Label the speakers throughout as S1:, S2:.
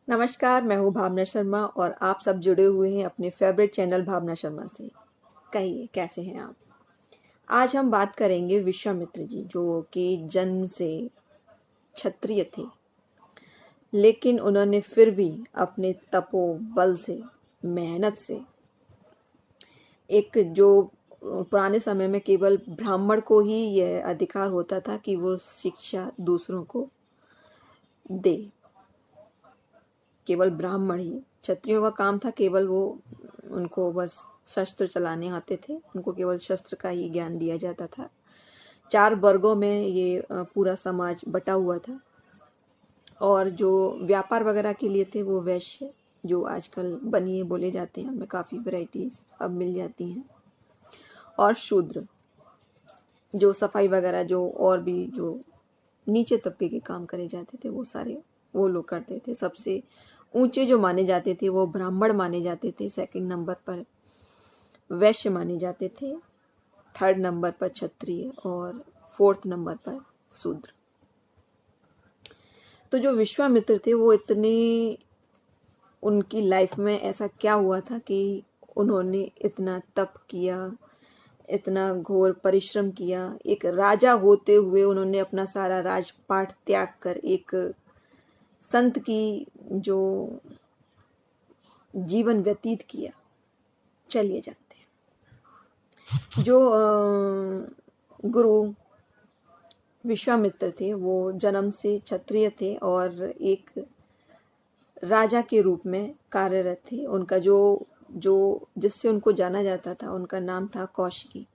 S1: नमस्कार, मैं हूँ भावना शर्मा और आप सब जुड़े हुए हैं अपने फेवरेट चैनल भावना शर्मा से। कहिए कैसे हैं आप? आज हम बात करेंगे विश्वामित्र जी जो कि जन्म से क्षत्रिय थे, लेकिन उन्होंने फिर भी अपने तपोबल से, मेहनत से एक जो पुराने समय में केवल ब्राह्मण को ही यह अधिकार होता था कि वो शिक्षा दूसरों को दे। केवल ब्राह्मण ही, क्षत्रियों का काम था केवल वो उनको बस शस्त्र चलाने आते थे, उनको केवल शस्त्र का ही ज्ञान दिया जाता था। 4 वर्गों में ये पूरा समाज बटा हुआ था और जो व्यापार वगैरह के लिए थे वो वैश्य, जो आजकल बनिए बोले जाते हैं, उनमें काफ़ी वैराइटीज़ अब मिल जाती हैं, और शूद्र जो सफाई वगैरह जो और भी जो नीचे तबके के काम करे जाते थे वो सारे वो लोग करते थे। सबसे ऊंचे जो माने जाते थे वो ब्राह्मण माने जाते थे, सेकंड नंबर पर वैश्य माने जाते थे, थर्ड नंबर पर क्षत्रिय और फोर्थ नंबर पर शूद्र। तो जो विश्वामित्र थे वो इतने, उनकी लाइफ में ऐसा क्या हुआ था कि उन्होंने इतना तप किया, इतना घोर परिश्रम किया। एक राजा होते हुए उन्होंने अपना सारा राजपाट त्याग कर एक संत की जो जीवन व्यतीत किया। चलिए जानते हैं। जो गुरु विश्वामित्र थे वो जन्म से क्षत्रिय थे और एक राजा के रूप में कार्यरत थे। उनका जो जो जिससे उनको जाना जाता था उनका नाम था कौशिकी।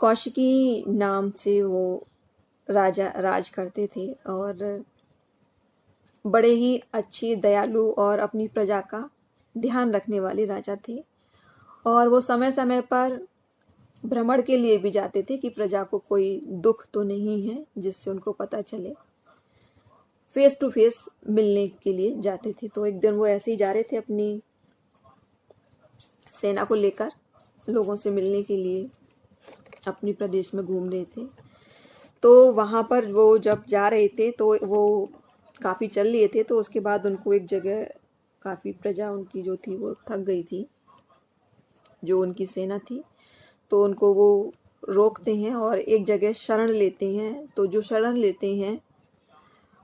S1: कौशिकी नाम से वो राजा राज करते थे और बड़े ही अच्छे, दयालु और अपनी प्रजा का ध्यान रखने वाले राजा थे। और वो समय समय पर भ्रमण के लिए भी जाते थे कि प्रजा को कोई दुख तो नहीं है, जिससे उनको पता चले। फेस टू फेस मिलने के लिए जाते थे। तो एक दिन वो ऐसे ही जा रहे थे अपनी सेना को लेकर, लोगों से मिलने के लिए अपनी प्रदेश में घूम रहे थे। तो वहाँ पर वो जब जा रहे थे तो वो काफ़ी चल लिए थे, तो उसके बाद उनको एक जगह काफ़ी प्रजा उनकी जो थी वो थक गई थी, जो उनकी सेना थी। तो उनको वो रोकते हैं और एक जगह शरण लेते हैं। तो जो शरण लेते हैं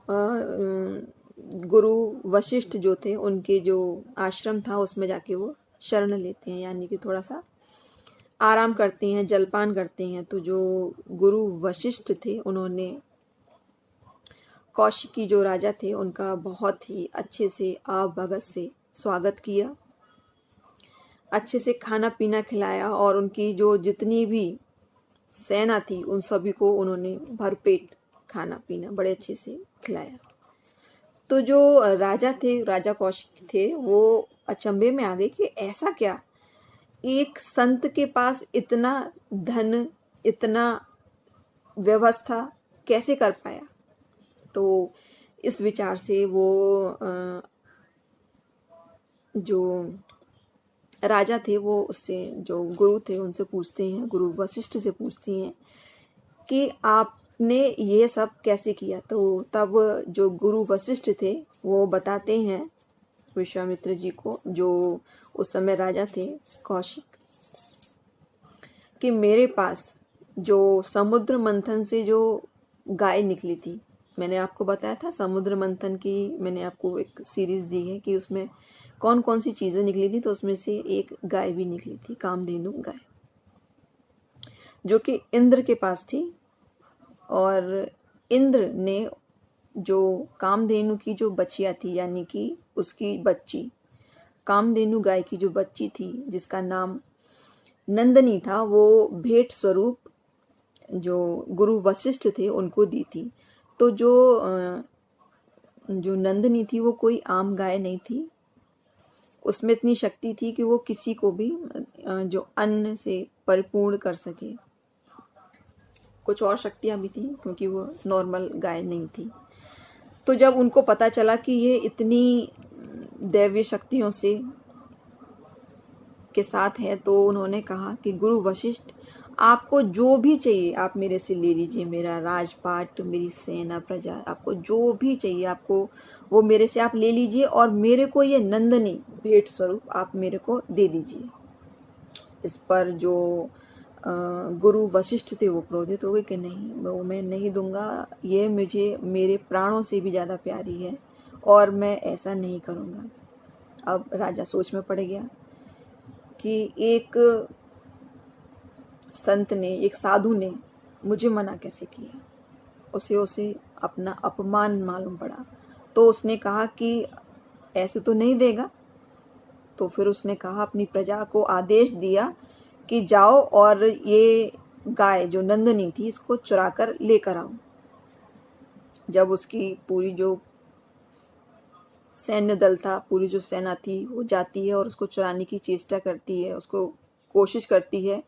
S1: गुरु वशिष्ठ जो थे, उनके जो आश्रम था उसमें जाके वो शरण लेते हैं, यानी कि थोड़ा सा आराम करते हैं, जलपान करते हैं। तो जो गुरु वशिष्ठ थे उन्होंने कौशिकी जो राजा थे उनका बहुत ही अच्छे से आव भगत से स्वागत किया, अच्छे से खाना पीना खिलाया और उनकी जो जितनी भी सेना थी उन सभी को उन्होंने भरपेट खाना पीना बड़े अच्छे से खिलाया। तो जो राजा थे, राजा कौशिक थे, वो अचंभे में आ गए कि ऐसा क्या, एक संत के पास इतना धन, इतना व्यवस्था कैसे कर पाया। तो इस विचार से वो जो राजा थे वो उससे, जो गुरु थे उनसे पूछते हैं, गुरु वशिष्ठ से पूछती हैं कि आपने ये सब कैसे किया। तो तब जो गुरु वशिष्ठ थे वो बताते हैं विश्वामित्र जी को, जो उस समय राजा थे कौशिक, कि मेरे पास जो समुद्र मंथन से जो गाय निकली थी, मैंने आपको बताया था समुद्र मंथन की, मैंने आपको एक सीरीज दी है कि उसमें कौन कौन सी चीजें निकली थी। तो उसमें से एक गाय भी निकली थी, कामधेनु गाय, जो कि इंद्र के पास थी। और इंद्र ने जो कामधेनु की जो बच्चियां थी, यानी कि उसकी बच्ची, कामधेनु गाय की जो बच्ची थी जिसका नाम नंदनी था, वो भेंट स्वरूप जो गुरु वशिष्ठ थे उनको दी थी। तो जो नंदनी थी वो कोई आम गाय नहीं थी, उसमें इतनी शक्ति थी कि वो किसी को भी जो अन्न से परिपूर्ण कर सके। कुछ और शक्तियां भी थी क्योंकि वो नॉर्मल गाय नहीं थी। तो जब उनको पता चला कि ये इतनी दैवीय शक्तियों से के साथ है, तो उन्होंने कहा कि गुरु वशिष्ठ, आपको जो भी चाहिए आप मेरे से ले लीजिए, मेरा राजपाट, मेरी सेना, प्रजा, आपको जो भी चाहिए आपको वो मेरे से आप ले लीजिए और मेरे को ये नंदनी भेंट स्वरूप आप मेरे को दे दीजिए। इस पर जो गुरु वशिष्ठ थे वो क्रोधित हो गए कि नहीं, वो मैं नहीं दूंगा, ये मुझे मेरे प्राणों से भी ज़्यादा प्यारी है और मैं ऐसा नहीं करूँगा। अब राजा सोच में पड़ गया कि एक संत ने, एक साधु ने मुझे मना कैसे किया। उसे अपना अपमान मालूम पड़ा, तो उसने कहा कि ऐसे तो नहीं देगा। तो फिर उसने कहा, अपनी प्रजा को आदेश दिया कि जाओ और ये गाय जो नंदनी थी इसको चुरा कर लेकर आओ। जब उसकी पूरी जो सैन्य दल था, पूरी जो सेना थी वो जाती है और उसको चुराने की चेष्टा करती है, उसको कोशिश करती है,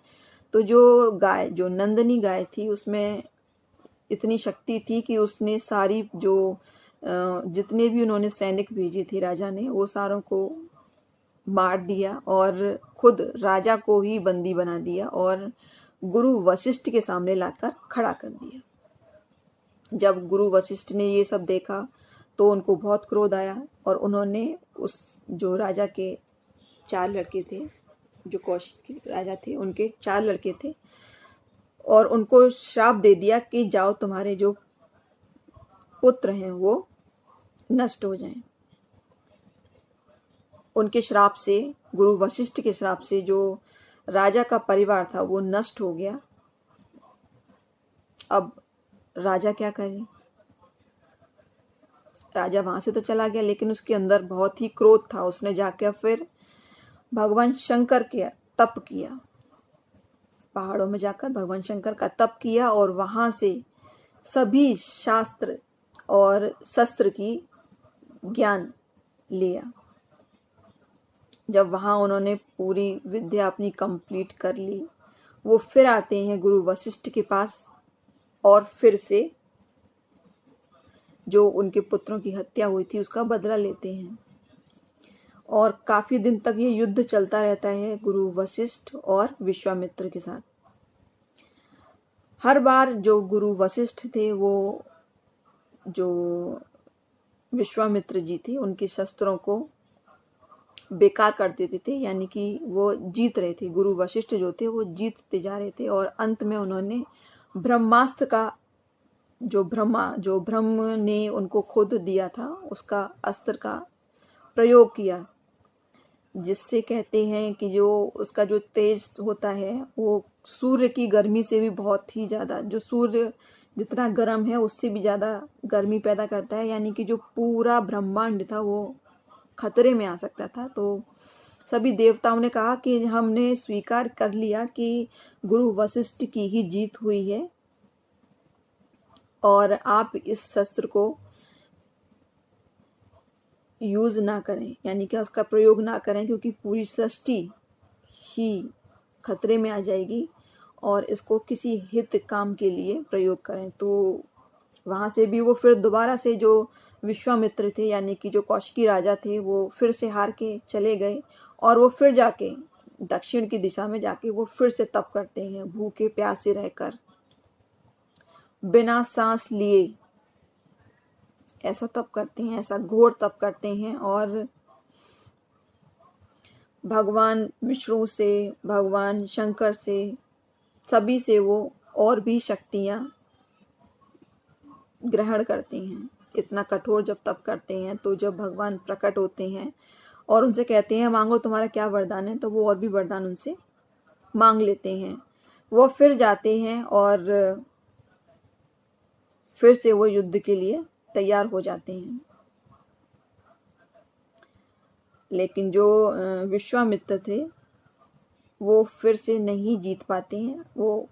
S1: तो जो गाय, जो नंदनी गाय थी, उसमें इतनी शक्ति थी कि उसने सारी जो जितने भी उन्होंने सैनिक भेजे थे राजा ने, वो सारों को मार दिया और खुद राजा को ही बंदी बना दिया और गुरु वशिष्ठ के सामने लाकर खड़ा कर दिया। जब गुरु वशिष्ठ ने ये सब देखा तो उनको बहुत क्रोध आया और उन्होंने उस जो राजा के 4 लड़के थे, जो कौशिक के राजा थे, उनके 4 लड़के थे, और उनको श्राप दे दिया कि जाओ तुम्हारे जो पुत्र हैं वो नष्ट हो जाएं। उनके श्राप से, गुरु वशिष्ठ के श्राप से जो राजा का परिवार था वो नष्ट हो गया। अब राजा क्या करे? राजा वहां से तो चला गया, लेकिन उसके अंदर बहुत ही क्रोध था। उसने जाकर फिर भगवान शंकर के तप किया, पहाड़ों में जाकर भगवान शंकर का तप किया और वहां से सभी शास्त्र और शस्त्र की ज्ञान लिया। जब वहां उन्होंने पूरी विद्या अपनी कंप्लीट कर ली, वो फिर आते हैं गुरु वशिष्ठ के पास और फिर से जो उनके पुत्रों की हत्या हुई थी उसका बदला लेते हैं। और काफी दिन तक ये युद्ध चलता रहता है गुरु वशिष्ठ और विश्वामित्र के साथ। हर बार जो गुरु वशिष्ठ थे वो जो विश्वामित्र जी थे उनके शस्त्रों को बेकार कर देते थे, यानी कि वो जीत रहे थे। गुरु वशिष्ठ जो थे वो जीतते जा रहे थे और अंत में उन्होंने ब्रह्मास्त्र का, जो ब्रह्म ने उनको खुद दिया था, उसका अस्त्र का प्रयोग किया, जिससे कहते हैं कि जो उसका जो तेज होता है वो सूर्य की गर्मी से भी बहुत ही ज़्यादा, जो सूर्य जितना गर्म है उससे भी ज़्यादा गर्मी पैदा करता है, यानी कि जो पूरा ब्रह्मांड था वो खतरे में आ सकता था। तो सभी देवताओं ने कहा कि हमने स्वीकार कर लिया कि गुरु वशिष्ठ की ही जीत हुई है और आप इस शस्त्र को यूज ना करें, यानी कि उसका प्रयोग ना करें, क्योंकि पूरी सृष्टि ही खतरे में आ जाएगी, और इसको किसी हित काम के लिए प्रयोग करें। तो वहां से भी वो फिर दोबारा से जो विश्वामित्र थे, यानी कि जो कौशिकी राजा थे, वो फिर से हार के चले गए और वो फिर जाके दक्षिण की दिशा में जाके वो फिर से तप करते हैं, भूखे प्यासे रहकर, बिना सांस लिए ऐसा तप करते हैं, ऐसा घोर तप करते हैं। और भगवान विष्णु से, भगवान शंकर से, सभी से वो और भी शक्तियां ग्रहण करते हैं। इतना कठोर जब तप करते हैं तो जब भगवान प्रकट होते हैं और उनसे कहते हैं मांगो तुम्हारा क्या वरदान है, तो वो और भी वरदान उनसे मांग लेते हैं। वो फिर जाते हैं और फिर से वो युद्ध के लिए तैयार हो जाते हैं। लेकिन जो विश्वामित्र थे वो फिर से नहीं जीत पाते हैं, वो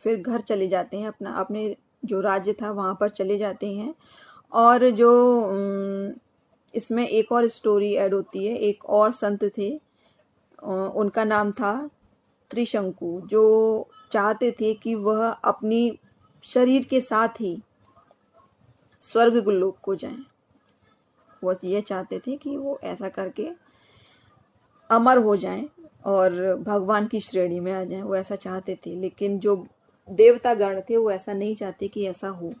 S1: फिर घर चले जाते हैं, अपने जो राज्य था वहां पर चले जाते हैं। और जो इसमें एक और स्टोरी ऐड होती है, एक और संत थे, उनका नाम था त्रिशंकु, जो चाहते थे कि वह अपनी शरीर के साथ ही स्वर्ग लोक को जाएं। वो ये चाहते थे कि वो ऐसा करके अमर हो जाएं और भगवान की श्रेणी में आ जाएं, वो ऐसा चाहते थे। लेकिन जो देवता गण थे वो ऐसा नहीं चाहते कि ऐसा हो।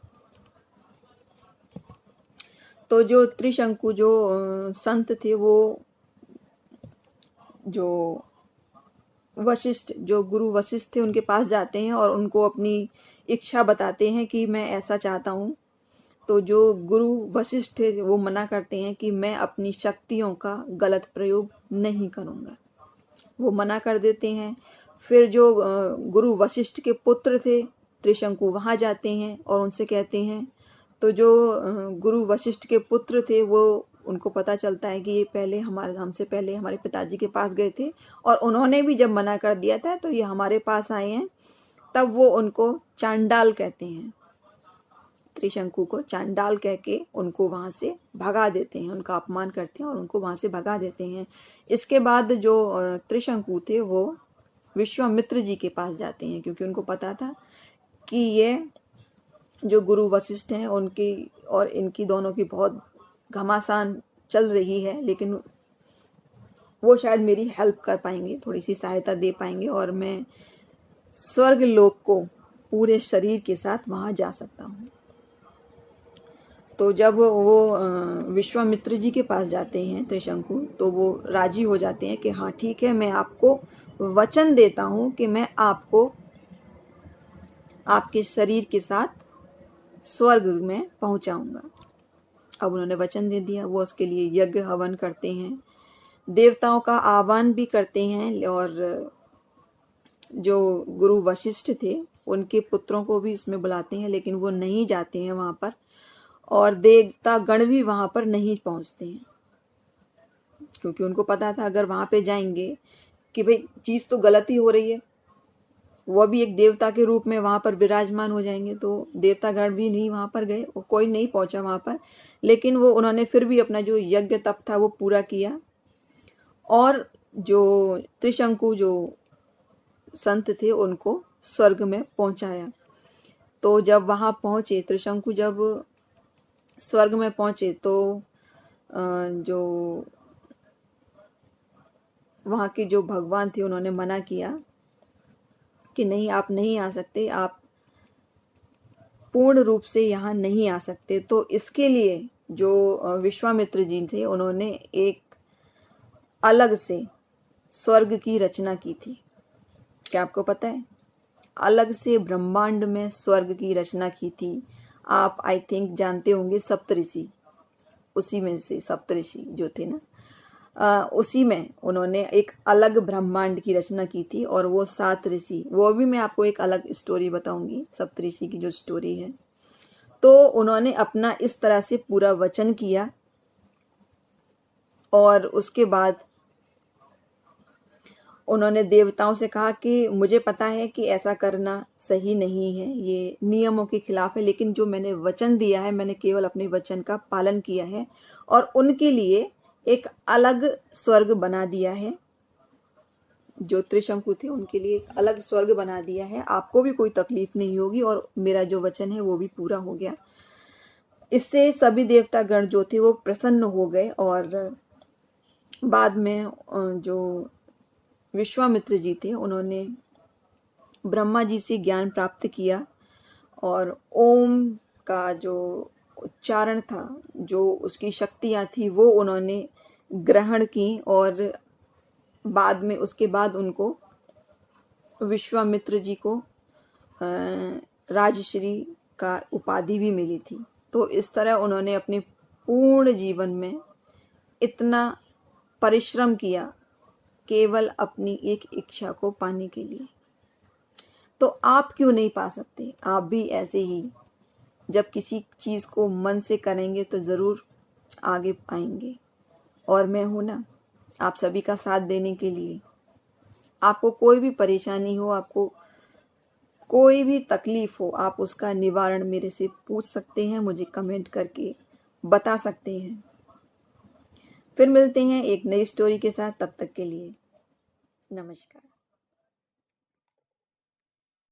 S1: तो जो त्रिशंकु जो संत थे, वो जो वशिष्ठ, जो गुरु वशिष्ठ थे, उनके पास जाते हैं और उनको अपनी इच्छा बताते हैं कि मैं ऐसा चाहता हूँ। तो जो गुरु वशिष्ठ थे वो मना करते हैं कि मैं अपनी शक्तियों का गलत प्रयोग नहीं करूँगा, वो मना कर देते हैं। फिर जो गुरु वशिष्ठ के पुत्र थे त्रिशंकु वहाँ जाते हैं और उनसे कहते हैं। तो जो गुरु वशिष्ठ के पुत्र थे वो, उनको पता चलता है कि ये पहले हमसे पहले हमारे पिताजी के पास गए थे और उन्होंने भी जब मना कर दिया था तो ये हमारे पास आए हैं। तब वो उनको चांडाल कहते हैं, त्रिशंकु को चांडाल कह के उनको वहाँ से भगा देते हैं, उनका अपमान करते हैं और उनको वहाँ से भगा देते हैं। इसके बाद जो त्रिशंकु थे वो विश्वामित्र जी के पास जाते हैं, क्योंकि उनको पता था कि ये जो गुरु वशिष्ठ हैं उनकी और इनकी दोनों की बहुत घमासान चल रही है, लेकिन वो शायद मेरी हेल्प कर पाएंगे, थोड़ी सी सहायता दे पाएंगे और मैं स्वर्ग लोक को पूरे शरीर के साथ वहाँ जा सकता हूँ। तो जब वो विश्वामित्र जी के पास जाते हैं त्रिशंकु, तो वो राजी हो जाते हैं कि हाँ ठीक है, मैं आपको वचन देता हूँ कि मैं आपको आपके शरीर के साथ स्वर्ग में पहुंचाऊंगा। अब उन्होंने वचन दे दिया। वो उसके लिए यज्ञ हवन करते हैं, देवताओं का आह्वान भी करते हैं और जो गुरु वशिष्ठ थे उनके पुत्रों को भी इसमें बुलाते हैं, लेकिन वो नहीं जाते हैं वहां पर और देवता गण भी वहां पर नहीं पहुंचते हैं, क्योंकि उनको पता था अगर वहां पे जाएंगे कि भाई चीज तो गलत ही हो रही है, वह भी एक देवता के रूप में वहां पर विराजमान हो जाएंगे। तो देवतागण भी नहीं वहां पर गए, कोई नहीं पहुंचा वहां पर। लेकिन वो उन्होंने फिर भी अपना जो यज्ञ तप था वो पूरा किया और जो त्रिशंकु जो संत थे उनको स्वर्ग में पहुंचाया। तो जब वहां पहुंचे त्रिशंकु, जब स्वर्ग में पहुंचे तो जो वहां के जो भगवान थे उन्होंने मना किया कि नहीं, आप नहीं आ सकते, आप पूर्ण रूप से यहाँ नहीं आ सकते। तो इसके लिए जो विश्वामित्र जी थे उन्होंने एक अलग से स्वर्ग की रचना की थी। क्या आपको पता है? अलग से ब्रह्मांड में स्वर्ग की रचना की थी। आप आई थिंक जानते होंगे सप्तऋषि, उसी में से सप्तऋषि जो थे ना, उसी में उन्होंने एक अलग ब्रह्मांड की रचना की थी। और वो 7 ऋषि, वो भी मैं आपको एक अलग स्टोरी बताऊंगी, सप्तऋषि की जो स्टोरी है। तो उन्होंने अपना इस तरह से पूरा वचन किया और उसके बाद उन्होंने देवताओं से कहा कि मुझे पता है कि ऐसा करना सही नहीं है, ये नियमों के खिलाफ है, लेकिन जो मैंने वचन दिया है मैंने केवल अपने वचन का पालन किया है और उनके लिए एक अलग स्वर्ग बना दिया है। जो त्रिशंकु थे उनके लिए एक अलग स्वर्ग बना दिया है, आपको भी कोई तकलीफ नहीं होगी और मेरा जो वचन है वो भी पूरा हो गया। इससे सभी देवता गण जो थे वो प्रसन्न हो गए और बाद में जो विश्वामित्र जी थे उन्होंने ब्रह्मा जी से ज्ञान प्राप्त किया और ओम का जो उच्चारण था, जो उसकी शक्तियां थी, वो उन्होंने ग्रहण की और बाद में उसके बाद उनको विश्वामित्र जी को राजश्री का उपाधि भी मिली थी। तो इस तरह उन्होंने अपने पूर्ण जीवन में इतना परिश्रम किया केवल अपनी एक इच्छा को पाने के लिए। तो आप क्यों नहीं पा सकते? आप भी ऐसे ही जब किसी चीज को मन से करेंगे तो जरूर आगे आएंगे। और मैं हूं ना आप सभी का साथ देने के लिए। आपको कोई भी परेशानी हो, आपको कोई भी तकलीफ हो, आप उसका निवारण मेरे से पूछ सकते हैं, मुझे कमेंट करके बता सकते हैं। फिर मिलते हैं एक नई स्टोरी के साथ, तब तक के लिए नमस्कार।